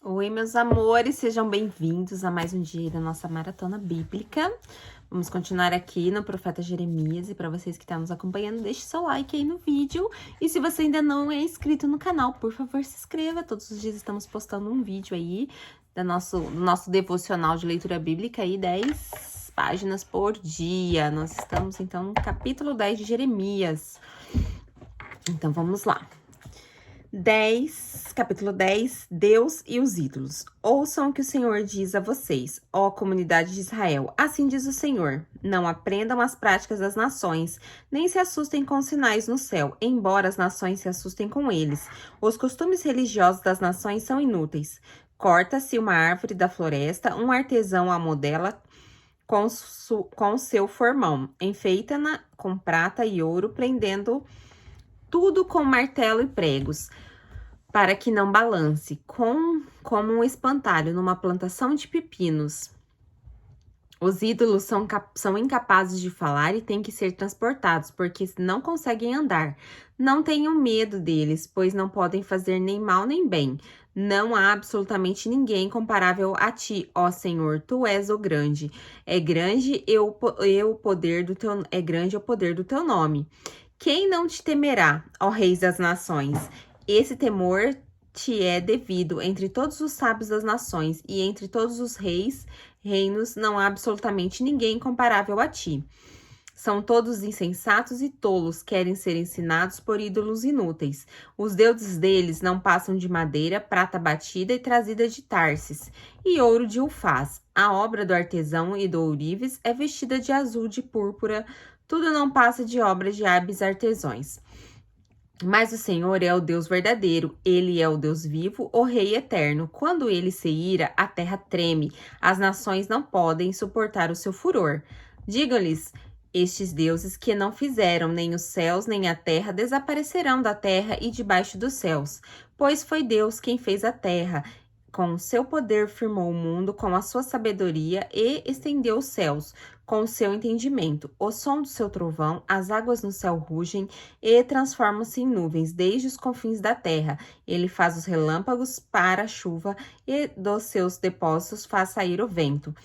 Oi, meus amores, sejam bem-vindos a mais um dia da nossa maratona bíblica. Vamos continuar aqui no profeta Jeremias, e para vocês que estão nos acompanhando, deixe seu like aí no vídeo. E se você ainda não é inscrito no canal, por favor, se inscreva. Todos os dias estamos postando um vídeo aí do nosso devocional de leitura bíblica aí, 10 páginas por dia. Nós estamos, então, no capítulo 10 de Jeremias. Então, vamos lá. Capítulo 10, Deus e os ídolos. Ouçam o que o Senhor diz a vocês, ó comunidade de Israel. Assim diz o Senhor: não aprendam as práticas das nações, nem se assustem com os sinais no céu, embora as nações se assustem com eles. Os costumes religiosos das nações são inúteis. Corta-se uma árvore da floresta, um artesão a modela com seu formão, enfeita-na com prata e ouro, prendendo tudo com martelo e pregos, para que não balance, como um espantalho numa plantação de pepinos. Os ídolos são incapazes de falar e têm que ser transportados, porque não conseguem andar. Não tenham medo deles, pois não podem fazer nem mal nem bem. Não há absolutamente ninguém comparável a ti, ó Senhor, tu és o grande. É grande o poder do teu nome. Quem não te temerá, ó reis das nações? Esse temor te é devido entre todos os sábios das nações, e entre todos os reinos não há absolutamente ninguém comparável a ti. São todos insensatos e tolos, querem ser ensinados por ídolos inúteis. Os deuses deles não passam de madeira, prata batida e trazida de Tarsis, e ouro de Ufaz. A obra do artesão e do ourives é vestida de azul, de púrpura. Tudo não passa de obra de hábeis artesãos. Mas o Senhor é o Deus verdadeiro, ele é o Deus vivo, o Rei eterno. Quando ele se ira, a terra treme, as nações não podem suportar o seu furor. Digam-lhes, estes deuses que não fizeram, nem os céus nem a terra, desaparecerão da terra e debaixo dos céus, pois foi Deus quem fez a terra. Com o seu poder firmou o mundo, com a sua sabedoria, e estendeu os céus com o seu entendimento. O som do seu trovão, as águas no céu rugem e transformam-se em nuvens desde os confins da terra. Ele faz os relâmpagos para a chuva e dos seus depósitos faz sair o vento.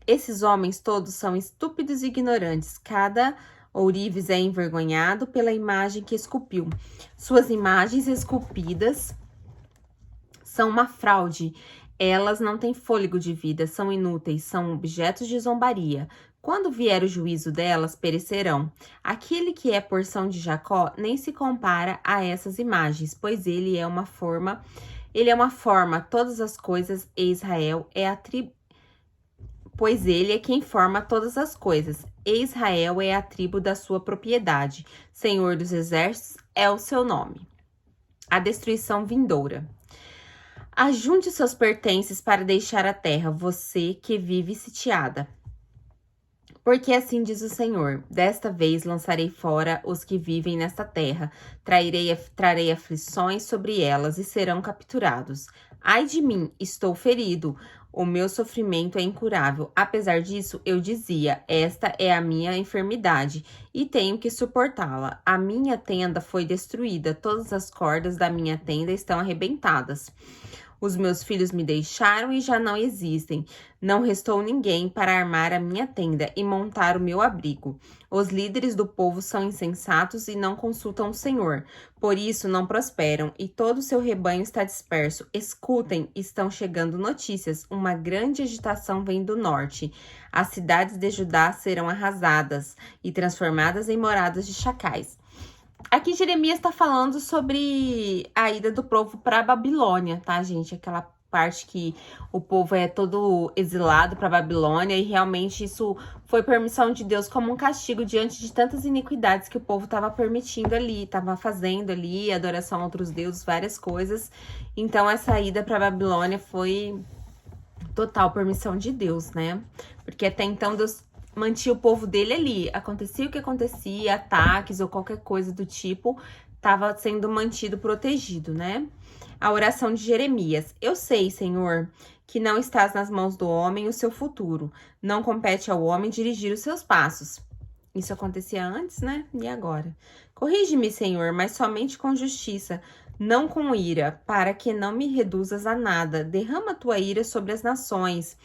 Esses homens todos são estúpidos e ignorantes. Cada ourives é envergonhado pela imagem que esculpiu. Suas imagens esculpidas são uma fraude. Elas não têm fôlego de vida, são inúteis, são objetos de zombaria. Quando vier o juízo delas, perecerão. Aquele que é porção de Jacó nem se compara a essas imagens, pois ele é uma forma, todas as coisas, e Israel é a tribo, pois ele é quem forma todas as coisas. E Israel é a tribo da sua propriedade. Senhor dos exércitos é o seu nome. A destruição vindoura. Ajunte seus pertences para deixar a terra, você que vive sitiada. Porque assim diz o Senhor, desta vez lançarei fora os que vivem nesta terra, trarei aflições sobre elas e serão capturados. Ai de mim, estou ferido, o meu sofrimento é incurável. Apesar disso, eu dizia, esta é a minha enfermidade e tenho que suportá-la. A minha tenda foi destruída, todas as cordas da minha tenda estão arrebentadas. Os meus filhos me deixaram e já não existem. Não restou ninguém para armar a minha tenda e montar o meu abrigo. Os líderes do povo são insensatos e não consultam o Senhor. Por isso não prosperam e todo o seu rebanho está disperso. Escutem, estão chegando notícias. Uma grande agitação vem do norte. As cidades de Judá serão arrasadas e transformadas em moradas de chacais. Aqui Jeremias está falando sobre a ida do povo para a Babilônia, tá, gente? Aquela parte que o povo é todo exilado para a Babilônia, e realmente isso foi permissão de Deus como um castigo diante de tantas iniquidades que o povo estava permitindo ali, estava fazendo ali, adoração a outros deuses, várias coisas. Então essa ida para a Babilônia foi total permissão de Deus, né? Porque até então Deus mantinha o povo dele ali. Acontecia o que acontecia, ataques ou qualquer coisa do tipo, estava sendo mantido protegido, né? A oração de Jeremias. Eu sei, Senhor, que não estás nas mãos do homem o seu futuro. Não compete ao homem dirigir os seus passos. Isso acontecia antes, né? E agora? Corrige-me, Senhor, mas somente com justiça. não com ira, para que não me reduzas a nada. Derrama tua ira sobre as nações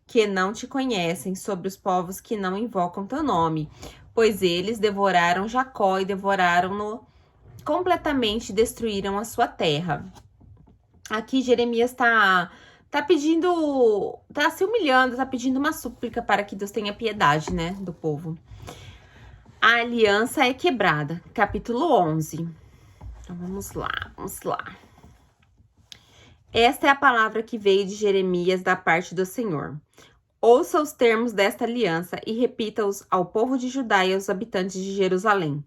que não te conhecem, sobre os povos que não invocam teu nome, pois eles devoraram Jacó e devoraram-no completamente, destruíram a sua terra. Aqui Jeremias tá pedindo, tá se humilhando, tá pedindo uma súplica para que Deus tenha piedade, né, do povo. A aliança é quebrada, capítulo 11. Então vamos lá, vamos lá. Esta é a palavra que veio de Jeremias da parte do Senhor. Ouça os termos desta aliança e repita-os ao povo de Judá e aos habitantes de Jerusalém.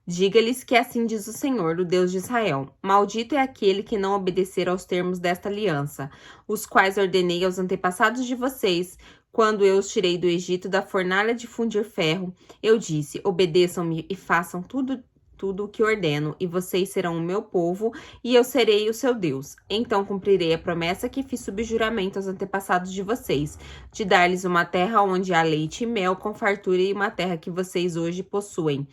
Diga-lhes que assim diz o Senhor, o Deus de Israel: maldito é aquele que não obedecer aos termos desta aliança, os quais ordenei aos antepassados de vocês, quando eu os tirei do Egito da fornalha de fundir ferro. Eu disse: obedeçam-me e façam tudo o que ordeno, e vocês serão o meu povo, e eu serei o seu Deus. Então cumprirei a promessa que fiz sob juramento aos antepassados de vocês, de dar-lhes uma terra onde há leite e mel com fartura, e uma terra que vocês hoje possuem.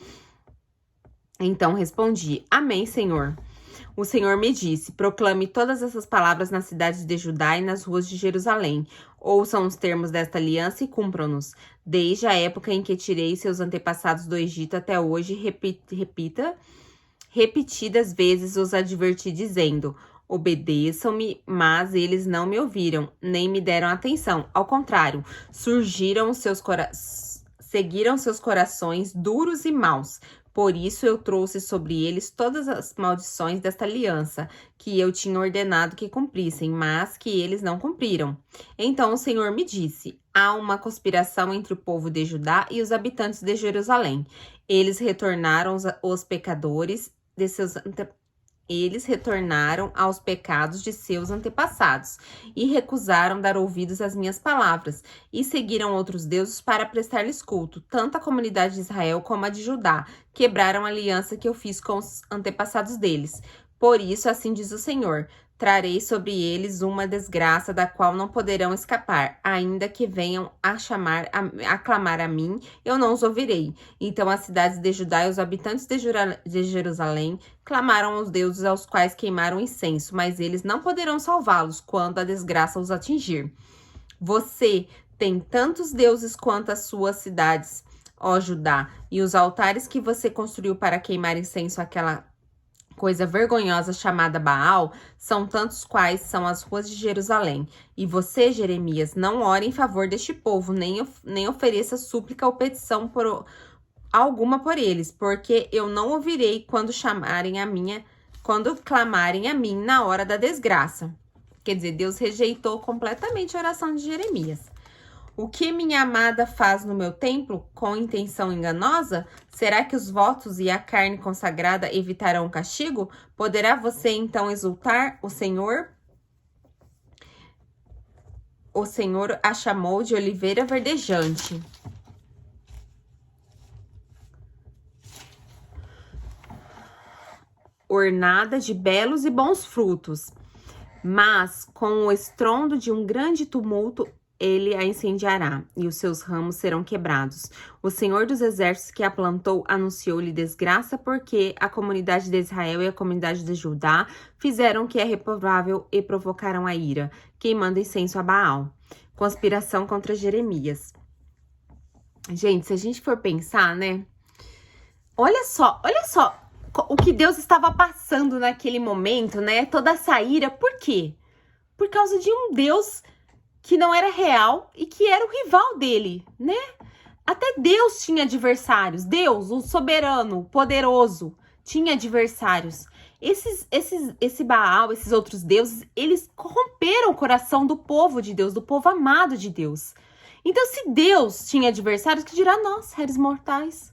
Então respondi: Amém, Senhor. O Senhor me disse: proclame todas essas palavras nas cidades de Judá e nas ruas de Jerusalém. Ouçam os termos desta aliança e cumpram-nos. Desde a época em que tirei seus antepassados do Egito até hoje, repetidas vezes os adverti, dizendo: obedeçam-me, mas eles não me ouviram, nem me deram atenção. Ao contrário, seguiram seus corações duros e maus. Por isso eu trouxe sobre eles todas as maldições desta aliança, que eu tinha ordenado que cumprissem, mas que eles não cumpriram. Então o Senhor me disse: há uma conspiração entre o povo de Judá e os habitantes de Jerusalém. Eles retornaram aos pecados de seus antepassados e recusaram dar ouvidos às minhas palavras e seguiram outros deuses para prestar-lhes culto. Tanto a comunidade de Israel como a de Judá quebraram a aliança que eu fiz com os antepassados deles. Por isso, assim diz o Senhor: trarei sobre eles uma desgraça da qual não poderão escapar. Ainda que venham a clamar a mim, eu não os ouvirei. Então as cidades de Judá e os habitantes de Jerusalém clamaram aos deuses aos quais queimaram incenso, mas eles não poderão salvá-los quando a desgraça os atingir. Você tem tantos deuses quanto as suas cidades, ó Judá, e os altares que você construiu para queimar incenso àquela coisa vergonhosa chamada Baal, são tantos quais são as ruas de Jerusalém. E você, Jeremias, não ore em favor deste povo, nem ofereça súplica ou petição alguma por eles, porque eu não ouvirei quando clamarem a mim na hora da desgraça. Quer dizer, Deus rejeitou completamente a oração de Jeremias. O que minha amada faz no meu templo com intenção enganosa? Será que os votos e a carne consagrada evitarão o castigo? Poderá você então exultar? O Senhor a chamou de oliveira verdejante. Ornada de belos e bons frutos. Mas com o estrondo de um grande tumulto, ele a incendiará, e os seus ramos serão quebrados. O Senhor dos Exércitos que a plantou anunciou-lhe desgraça, porque a comunidade de Israel e a comunidade de Judá fizeram o que é reprovável e provocaram a ira, queimando incenso a Baal. Conspiração contra Jeremias. Gente, se a gente for pensar, né? Olha só o que Deus estava passando naquele momento, né? Toda essa ira, por quê? Por causa de um Deus que não era real e que era o rival dele, né? Até Deus tinha adversários. Deus, o soberano, poderoso, tinha adversários. Esse Baal, esses outros deuses, eles corromperam o coração do povo de Deus, do povo amado de Deus. Então, se Deus tinha adversários, que dirá nós, réis mortais?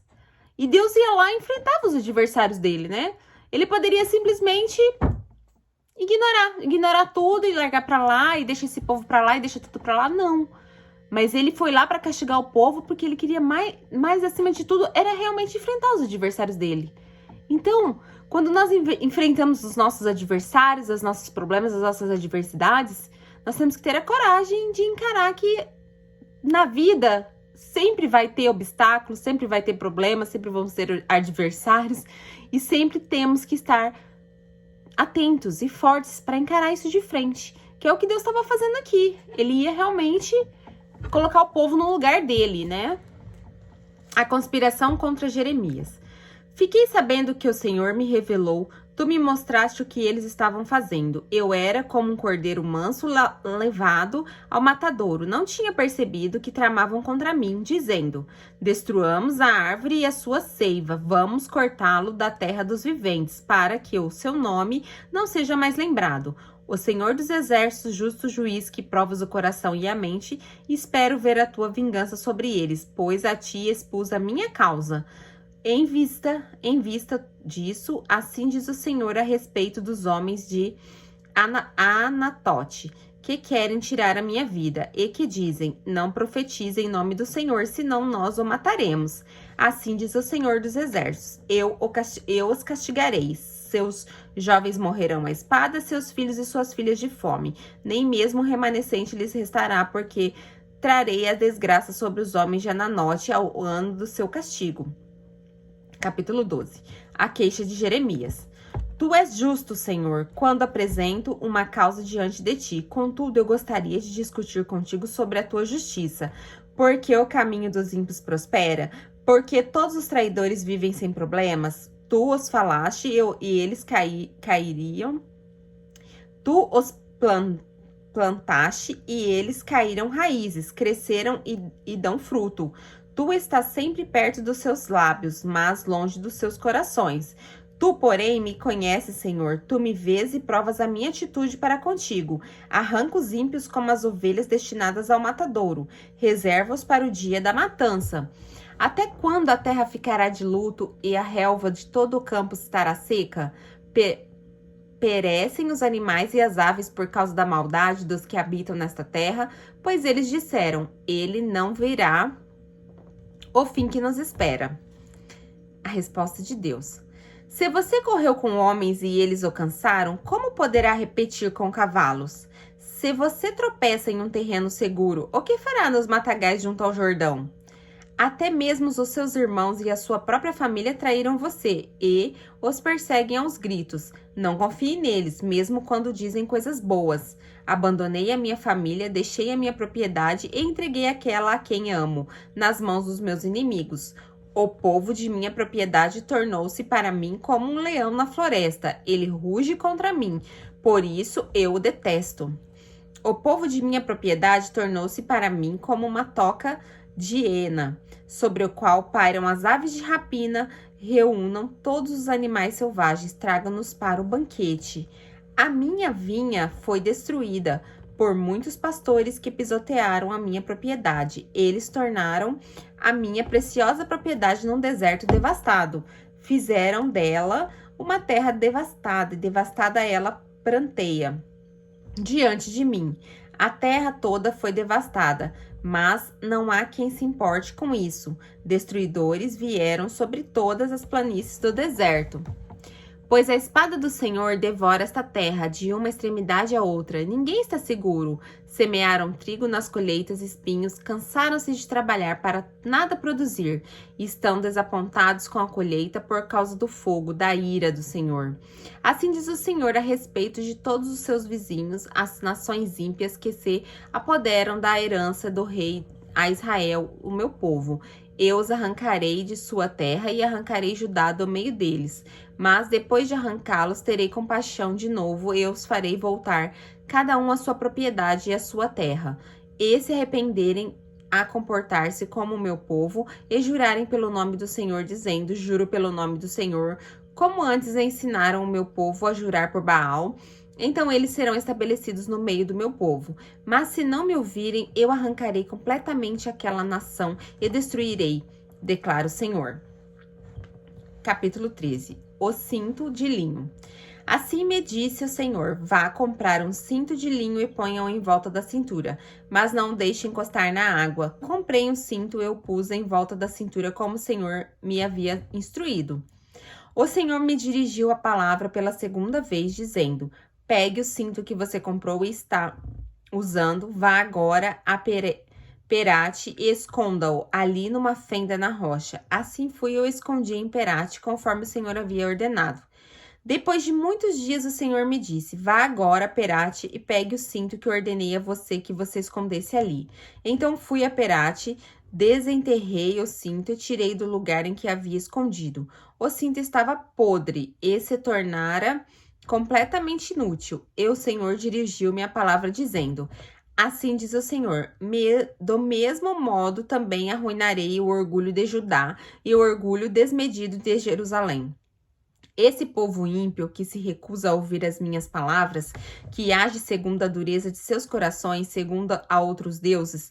E Deus ia lá e enfrentava os adversários dele, né? Ele poderia simplesmente ignorar tudo e largar pra lá e deixa esse povo pra lá e deixa tudo pra lá, não. Mas ele foi lá pra castigar o povo porque ele queria mais acima de tudo, era realmente enfrentar os adversários dele. Então, quando nós enfrentamos os nossos adversários, os nossos problemas, as nossas adversidades, nós temos que ter a coragem de encarar que na vida sempre vai ter obstáculos, sempre vai ter problemas, sempre vão ser adversários e sempre temos que estar atentos e fortes para encarar isso de frente, que é o que Deus estava fazendo aqui. Ele ia realmente colocar o povo no lugar dele, né? A conspiração contra Jeremias. Fiquei sabendo que o Senhor me revelou, tu me mostraste o que eles estavam fazendo. Eu era como um cordeiro manso levado ao matadouro. Não tinha percebido que tramavam contra mim, dizendo: destruamos a árvore e a sua seiva, vamos cortá-lo da terra dos viventes, para que o seu nome não seja mais lembrado. O Senhor dos Exércitos, justo juiz que provas o coração e a mente, espero ver a tua vingança sobre eles, pois a ti expus a minha causa. Em vista disso, assim diz o Senhor a respeito dos homens de Anatote, que querem tirar a minha vida, e que dizem: não profetize em nome do Senhor, senão nós o mataremos. Assim diz o Senhor dos Exércitos: eu os castigarei. Seus jovens morrerão à espada, seus filhos e suas filhas de fome. Nem mesmo o remanescente lhes restará, porque trarei a desgraça sobre os homens de Ananote ao ano do seu castigo. Capítulo 12. A queixa de Jeremias. Tu és justo, Senhor, quando apresento uma causa diante de ti. Contudo, eu gostaria de discutir contigo sobre a tua justiça. Porque o caminho dos ímpios prospera? Porque todos os traidores vivem sem problemas? Tu os falaste e eles cairiam. Tu os plantaste e eles caíram raízes, cresceram e dão fruto. Tu estás sempre perto dos seus lábios, mas longe dos seus corações. Tu, porém, me conheces, Senhor. Tu me vês e provas a minha atitude para contigo. Arranca os ímpios como as ovelhas destinadas ao matadouro. Reserva-os para o dia da matança. Até quando a terra ficará de luto e a relva de todo o campo estará seca? Perecem os animais e as aves por causa da maldade dos que habitam nesta terra, pois eles disseram: ele não virá o fim que nos espera. A resposta de Deus. Se você correu com homens e eles o cansaram, como poderá repetir com cavalos? Se você tropeça em um terreno seguro, o que fará nos matagais junto ao Jordão? Até mesmo os seus irmãos e a sua própria família traíram você e os perseguem aos gritos. Não confie neles, mesmo quando dizem coisas boas. Abandonei a minha família, deixei a minha propriedade e entreguei aquela a quem amo, nas mãos dos meus inimigos. O povo de minha propriedade tornou-se para mim como um leão na floresta. Ele ruge contra mim, por isso eu o detesto. O povo de minha propriedade tornou-se para mim como uma toca de hiena, sobre o qual pairam as aves de rapina. Reúnam todos os animais selvagens, tragam-nos para o banquete. A minha vinha foi destruída por muitos pastores que pisotearam a minha propriedade. Eles tornaram a minha preciosa propriedade num deserto devastado. Fizeram dela uma terra devastada, e devastada ela pranteia diante de mim. A terra toda foi devastada, mas não há quem se importe com isso. Destruidores vieram sobre todas as planícies do deserto. Pois a espada do Senhor devora esta terra de uma extremidade à outra. Ninguém está seguro. Semearam trigo nas colheitas, espinhos, cansaram-se de trabalhar para nada produzir. Estão desapontados com a colheita por causa do fogo, da ira do Senhor. Assim diz o Senhor a respeito de todos os seus vizinhos, as nações ímpias que se apoderam da herança do rei a Israel, o meu povo. Eu os arrancarei de sua terra e arrancarei Judá do meio deles. Mas depois de arrancá-los, terei compaixão de novo e os farei voltar, cada um à sua propriedade e à sua terra. E se arrependerem a comportar-se como o meu povo e jurarem pelo nome do Senhor, dizendo: juro pelo nome do Senhor, como antes ensinaram o meu povo a jurar por Baal, então eles serão estabelecidos no meio do meu povo. Mas se não me ouvirem, eu arrancarei completamente aquela nação e destruirei, declara o Senhor. Capítulo 13. O cinto de linho. Assim me disse o Senhor: vá comprar um cinto de linho e ponha-o em volta da cintura, mas não o deixe encostar na água. Comprei um cinto e o pus em volta da cintura, como o Senhor me havia instruído. O Senhor me dirigiu a palavra pela segunda vez, dizendo: pegue o cinto que você comprou e está usando, vá agora a Perate e esconda-o ali numa fenda na rocha. Assim fui, eu escondi em Perate, conforme o Senhor havia ordenado. Depois de muitos dias, o Senhor me disse: vá agora a Perate e pegue o cinto que ordenei a você que você escondesse ali. Então fui a Perate, desenterrei o cinto e tirei do lugar em que havia escondido. O cinto estava podre e se tornara completamente inútil. E o Senhor dirigiu-me a palavra dizendo: assim diz o Senhor, do mesmo modo também arruinarei o orgulho de Judá e o orgulho desmedido de Jerusalém. Esse povo ímpio que se recusa a ouvir as minhas palavras, que age segundo a dureza de seus corações, seguindo a outros deuses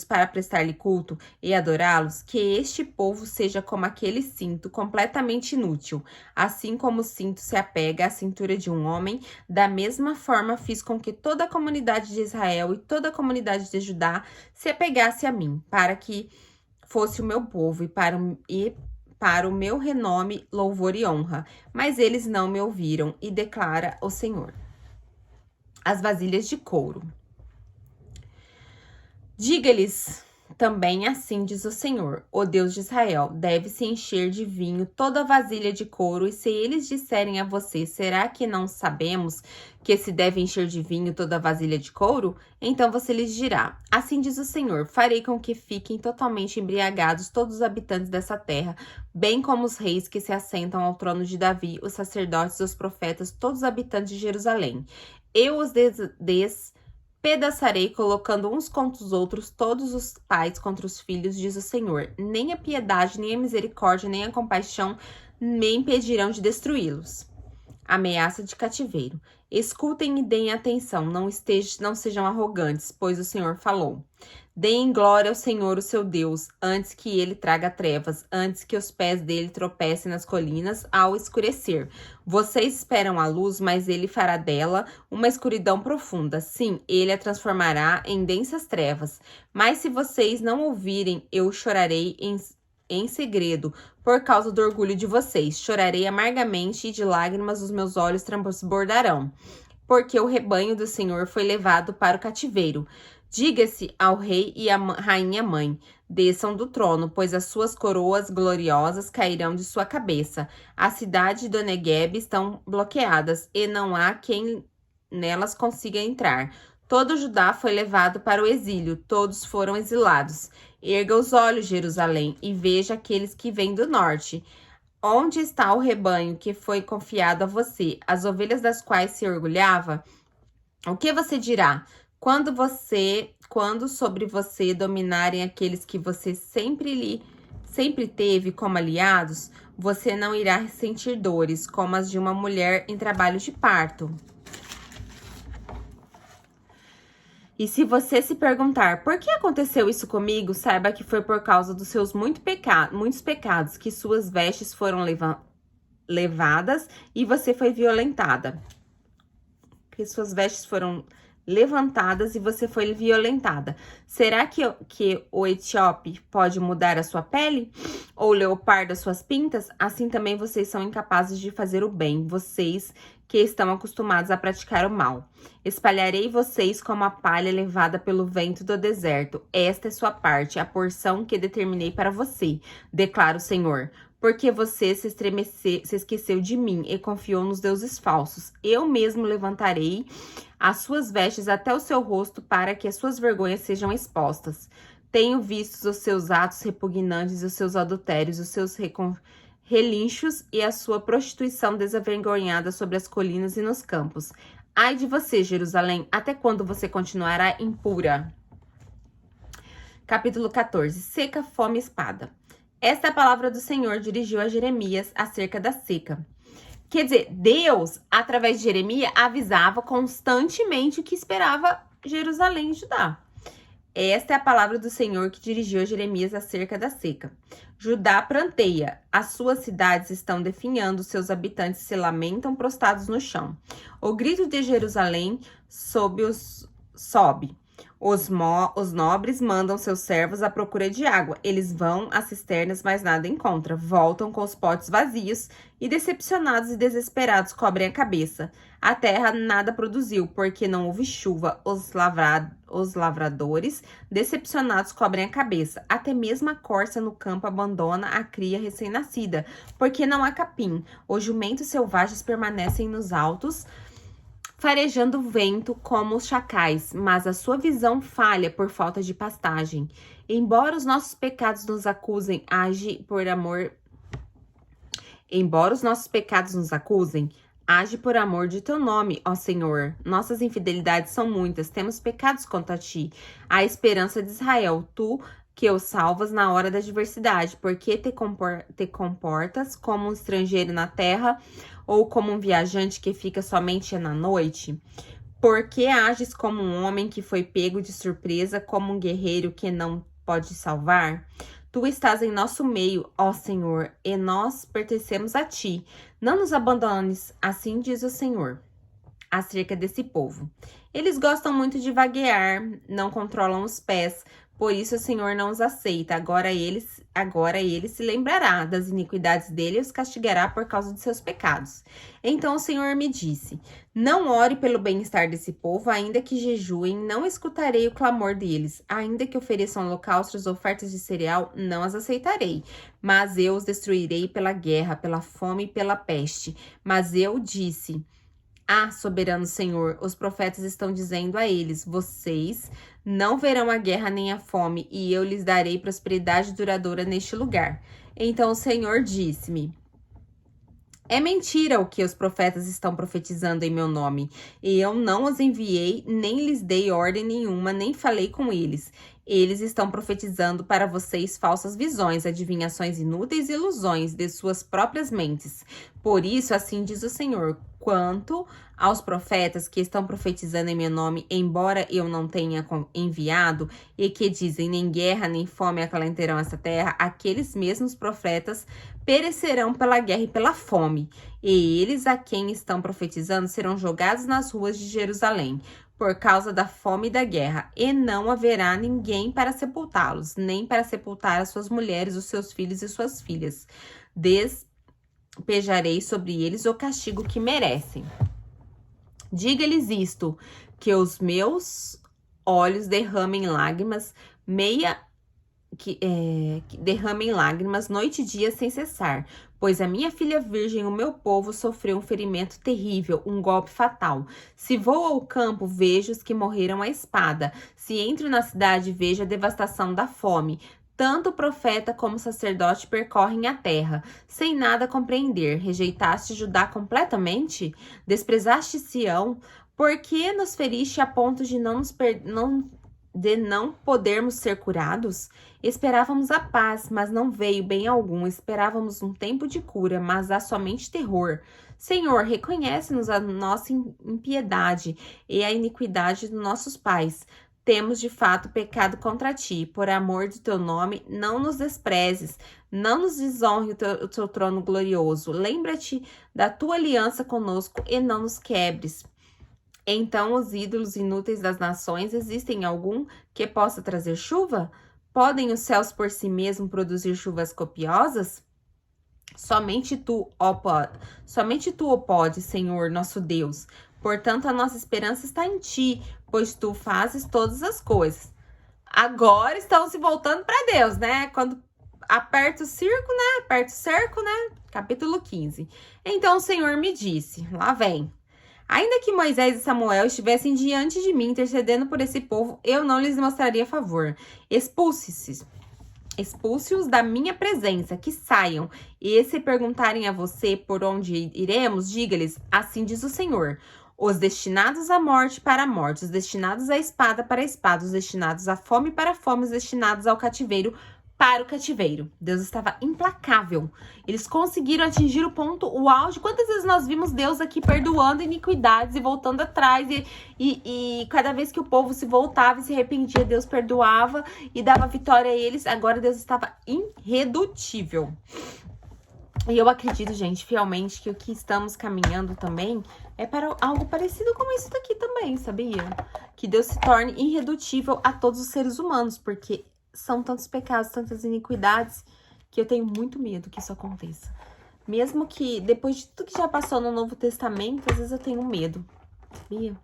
para prestar-lhe culto e adorá-los, que este povo seja como aquele cinto completamente inútil. Assim como o cinto se apega à cintura de um homem, da mesma forma fiz com que toda a comunidade de Israel e toda a comunidade de Judá se apegasse a mim, para que fosse o meu povo para o meu renome, louvor e honra. Mas eles não me ouviram, e declara o Senhor. As vasilhas de couro. Diga-lhes também assim diz o Senhor, o Deus de Israel, deve-se encher de vinho toda a vasilha de couro, e se eles disserem a você, será que não sabemos que se deve encher de vinho toda a vasilha de couro? Então você lhes dirá, assim diz o Senhor, farei com que fiquem totalmente embriagados todos os habitantes dessa terra, bem como os reis que se assentam ao trono de Davi, os sacerdotes, os profetas, todos os habitantes de Jerusalém. Eu os despedaçarei, colocando uns contra os outros, todos os pais contra os filhos, diz o Senhor. Nem a piedade, nem a misericórdia, nem a compaixão me impedirão de destruí-los. Ameaça de cativeiro. Escutem e deem atenção, não sejam arrogantes, pois o Senhor falou. Deem glória ao Senhor, o seu Deus, antes que ele traga trevas, antes que os pés dele tropecem nas colinas ao escurecer. Vocês esperam a luz, mas ele fará dela uma escuridão profunda. Sim, ele a transformará em densas trevas. Mas se vocês não ouvirem, eu chorarei em segredo, por causa do orgulho de vocês. Chorarei amargamente e de lágrimas os meus olhos transbordarão, porque o rebanho do Senhor foi levado para o cativeiro. Diga-se ao rei e à rainha mãe, desçam do trono, pois as suas coroas gloriosas cairão de sua cabeça. A cidade do Negueb estão bloqueadas e não há quem nelas consiga entrar. Todo Judá foi levado para o exílio, todos foram exilados. Erga os olhos, Jerusalém, e veja aqueles que vêm do norte. Onde está o rebanho que foi confiado a você, as ovelhas das quais se orgulhava? O que você dirá? Quando sobre você dominarem aqueles que você sempre teve como aliados, você não irá sentir dores como as de uma mulher em trabalho de parto. E se você se perguntar, por que aconteceu isso comigo? Saiba que foi por causa dos seus muitos pecados que suas vestes foram levadas e você foi violentada. Que suas vestes foram levantadas e você foi violentada. Será que o etíope pode mudar a sua pele? Ou o leopardo as suas pintas? Assim também vocês são incapazes de fazer o bem, vocês que estão acostumados a praticar o mal. Espalharei vocês como a palha levada pelo vento do deserto. Esta é sua parte, a porção que determinei para você, declara o Senhor. Porque você se esqueceu de mim e confiou nos deuses falsos. Eu mesmo levantarei as suas vestes até o seu rosto para que as suas vergonhas sejam expostas. Tenho visto os seus atos repugnantes, os seus adultérios, os seus relinchos e a sua prostituição desavergonhada sobre as colinas e nos campos. Ai de você, Jerusalém, até quando você continuará impura? Capítulo 14. Seca, fome e espada. Esta é a palavra do Senhor dirigiu a Jeremias acerca da seca. Quer dizer, Deus, através de Jeremias, avisava constantemente o que esperava Jerusalém e Judá. Esta é a palavra do Senhor que dirigiu a Jeremias acerca da seca. Judá pranteia, as suas cidades estão definhando, seus habitantes se lamentam prostrados no chão. O grito de Jerusalém sobe. Os nobres mandam seus servos à procura de água. Eles vão às cisternas, mas nada encontram. Voltam com os potes vazios e, decepcionados e desesperados, cobrem a cabeça. A terra nada produziu, porque não houve chuva. Os lavradores, decepcionados, cobrem a cabeça. Até mesmo a corça no campo abandona a cria recém-nascida, porque não há capim. Os jumentos selvagens permanecem nos altos, farejando o vento como os chacais, mas a sua visão falha por falta de pastagem. Embora os nossos pecados nos acusem, age por amor. Embora os nossos pecados nos acusem, age por amor de teu nome, ó Senhor. Nossas infidelidades são muitas, temos pecados contra ti. A esperança de Israel, tu que o salvas na hora da adversidade, porque te comportas como um estrangeiro na terra, ou como um viajante que fica somente na noite? Porque ages como um homem que foi pego de surpresa, como um guerreiro que não pode salvar? Tu estás em nosso meio, ó Senhor, e nós pertencemos a ti. Não nos abandones, assim diz o Senhor acerca desse povo. Eles gostam muito de vaguear, não controlam os pés, por isso o Senhor não os aceita. Agora ele se lembrará das iniquidades dele e os castigará por causa de seus pecados. Então o Senhor me disse: não ore pelo bem-estar desse povo, ainda que jejuem, não escutarei o clamor deles. Ainda que ofereçam holocaustos, ofertas de cereal, não as aceitarei. Mas eu os destruirei pela guerra, pela fome e pela peste. Mas eu disse: ah, soberano Senhor, os profetas estão dizendo a eles: vocês não verão a guerra nem a fome, e eu lhes darei prosperidade duradoura neste lugar. Então o Senhor disse-me: é mentira o que os profetas estão profetizando em meu nome, e eu não os enviei, nem lhes dei ordem nenhuma, nem falei com eles. Eles estão profetizando para vocês falsas visões, adivinhações inúteis e ilusões de suas próprias mentes. Por isso, assim diz o Senhor: quanto aos profetas que estão profetizando em meu nome, embora eu não tenha enviado, e que dizem: nem guerra nem fome acalentarão essa terra, aqueles mesmos profetas perecerão pela guerra e pela fome, e eles a quem estão profetizando serão jogados nas ruas de Jerusalém, por causa da fome e da guerra, e não haverá ninguém para sepultá-los, nem para sepultar as suas mulheres, os seus filhos e suas filhas. Despejarei sobre eles o castigo que merecem. Diga-lhes isto, que os meus olhos derramem lágrimas, derramem lágrimas noite e dia sem cessar, pois a minha filha virgem, o meu povo, sofreu um ferimento terrível, um golpe fatal. Se vou ao campo, vejo os que morreram à espada. Se entro na cidade, vejo a devastação da fome. Tanto o profeta como o sacerdote percorrem a terra, sem nada compreender. Rejeitaste Judá completamente? Desprezaste Sião? Por que nos feriste a ponto de não podermos ser curados? Esperávamos a paz, mas não veio bem algum. Esperávamos um tempo de cura, mas há somente terror. Senhor, reconhece-nos a nossa impiedade e a iniquidade dos nossos pais. Temos de fato pecado contra ti. Por amor de teu nome, não nos desprezes, não nos desonre o teu trono glorioso. Lembra-te da tua aliança conosco e não nos quebres. Então, os ídolos inúteis das nações, existem algum que possa trazer chuva? Podem os céus por si mesmos produzir chuvas copiosas? Somente tu, ó podes, Senhor, nosso Deus. Portanto, a nossa esperança está em ti, pois tu fazes todas as coisas. Agora estão se voltando para Deus, né? Quando aperta o cerco, né? Capítulo 15. Então o Senhor me disse, lá vem: ainda que Moisés e Samuel estivessem diante de mim intercedendo por esse povo, eu não lhes mostraria favor. Expulse-os da minha presença, que saiam. E se perguntarem a você por onde iremos, diga-lhes: assim diz o Senhor. Os destinados à morte para a morte, os destinados à espada para a espada, os destinados à fome para a fome, os destinados ao cativeiro para o cativeiro. Deus estava implacável. Eles conseguiram atingir o ponto, o auge. Quantas vezes nós vimos Deus aqui perdoando iniquidades e voltando atrás, e cada vez que o povo se voltava e se arrependia, Deus perdoava e dava vitória a eles. Agora Deus estava irredutível. E eu acredito, gente, fielmente, que o que estamos caminhando também é para algo parecido com isso daqui também, sabia? Que Deus se torne irredutível a todos os seres humanos, porque são tantos pecados, tantas iniquidades, que eu tenho muito medo que isso aconteça. Mesmo que, depois de tudo que já passou no Novo Testamento, às vezes eu tenho medo, sabia?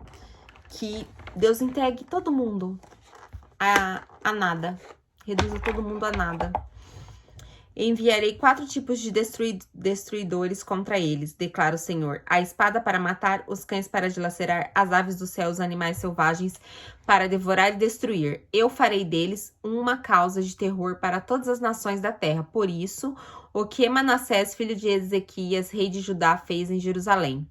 Que Deus entregue todo mundo a nada. Reduza todo mundo a nada. Enviarei 4 tipos de destruidores contra eles, declara o Senhor. A espada para matar, os cães para dilacerar, as aves do céu, os animais selvagens para devorar e destruir. Eu farei deles uma causa de terror para todas as nações da terra. Por isso, o que Manassés, filho de Ezequias, rei de Judá, fez em Jerusalém.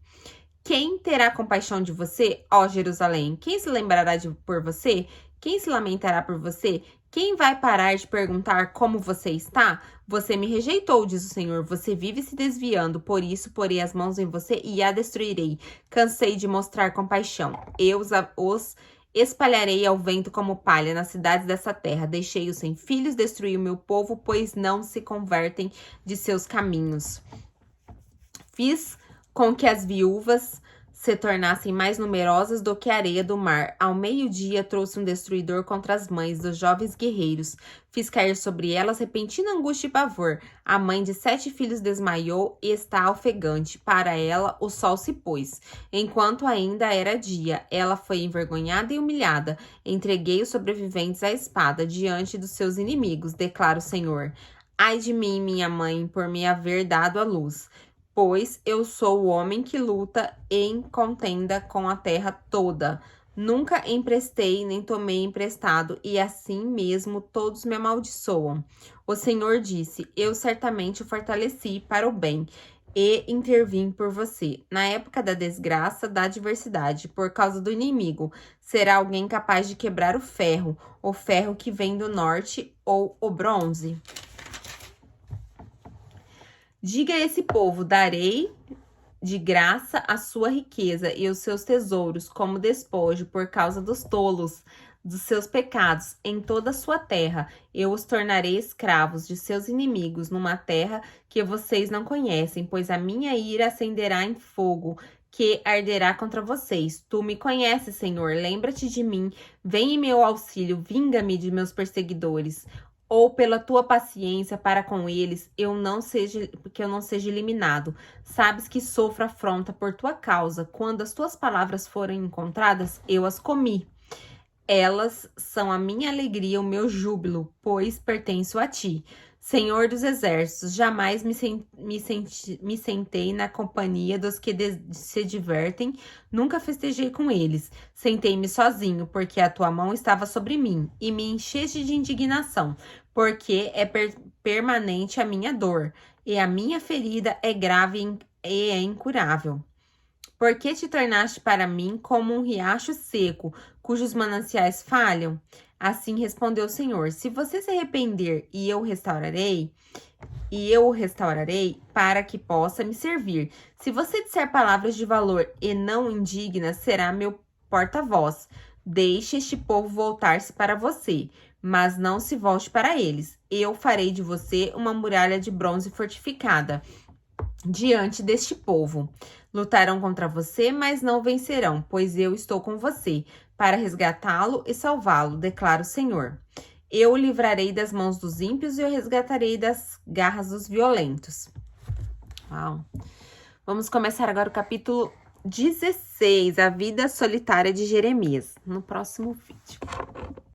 Quem terá compaixão de você, ó Jerusalém? Quem se lembrará por você? Quem se lamentará por você? Quem vai parar de perguntar como você está? Você me rejeitou, diz o Senhor. Você vive se desviando, por isso porei as mãos em você e a destruirei. Cansei de mostrar compaixão. Eu os espalharei ao vento como palha nas cidades dessa terra. Deixei-os sem filhos, destruí o meu povo, pois não se convertem de seus caminhos. Fiz com que as viúvas se tornassem mais numerosas do que a areia do mar. Ao meio-dia trouxe um destruidor contra as mães dos jovens guerreiros. Fiz cair sobre elas repentina angústia e pavor. A mãe de 7 filhos desmaiou e está ofegante. Para ela, o sol se pôs. Enquanto ainda era dia, ela foi envergonhada e humilhada. Entreguei os sobreviventes à espada diante dos seus inimigos, declara o Senhor. Ai de mim, minha mãe, por me haver dado à luz. Pois eu sou o homem que luta em contenda com a terra toda. Nunca emprestei, nem tomei emprestado, e assim mesmo todos me amaldiçoam. O Senhor disse: Eu certamente o fortaleci para o bem, e intervim por você. Na época da desgraça, da adversidade, por causa do inimigo, será alguém capaz de quebrar o ferro que vem do norte, ou o bronze? Diga a esse povo: darei de graça a sua riqueza e os seus tesouros como despojo por causa dos tolos, dos seus pecados em toda a sua terra. Eu os tornarei escravos de seus inimigos numa terra que vocês não conhecem, pois a minha ira acenderá em fogo, que arderá contra vocês. Tu me conheces, Senhor, lembra-te de mim, vem em meu auxílio, vinga-me de meus perseguidores. Ou pela tua paciência para com eles, que eu não seja eliminado. Sabes que sofro afronta por tua causa. Quando as tuas palavras forem encontradas, eu as comi. Elas são a minha alegria, o meu júbilo, pois pertenço a ti. Senhor dos exércitos, jamais me sentei na companhia dos que se divertem, nunca festejei com eles. Sentei-me sozinho, porque a tua mão estava sobre mim, e me encheste de indignação, porque é permanente a minha dor, e a minha ferida é grave e é incurável. Por que te tornaste para mim como um riacho seco, cujos mananciais falham? Assim respondeu o Senhor: se você se arrepender, e eu o restaurarei para que possa me servir. Se você disser palavras de valor e não indignas, será meu porta-voz. Deixe este povo voltar-se para você, mas não se volte para eles. Eu farei de você uma muralha de bronze fortificada diante deste povo. Lutarão contra você, mas não vencerão, pois eu estou com você, para resgatá-lo e salvá-lo, declara o Senhor. Eu o livrarei das mãos dos ímpios e o resgatarei das garras dos violentos. Uau! Vamos começar agora o capítulo 16, a vida solitária de Jeremias, no próximo vídeo.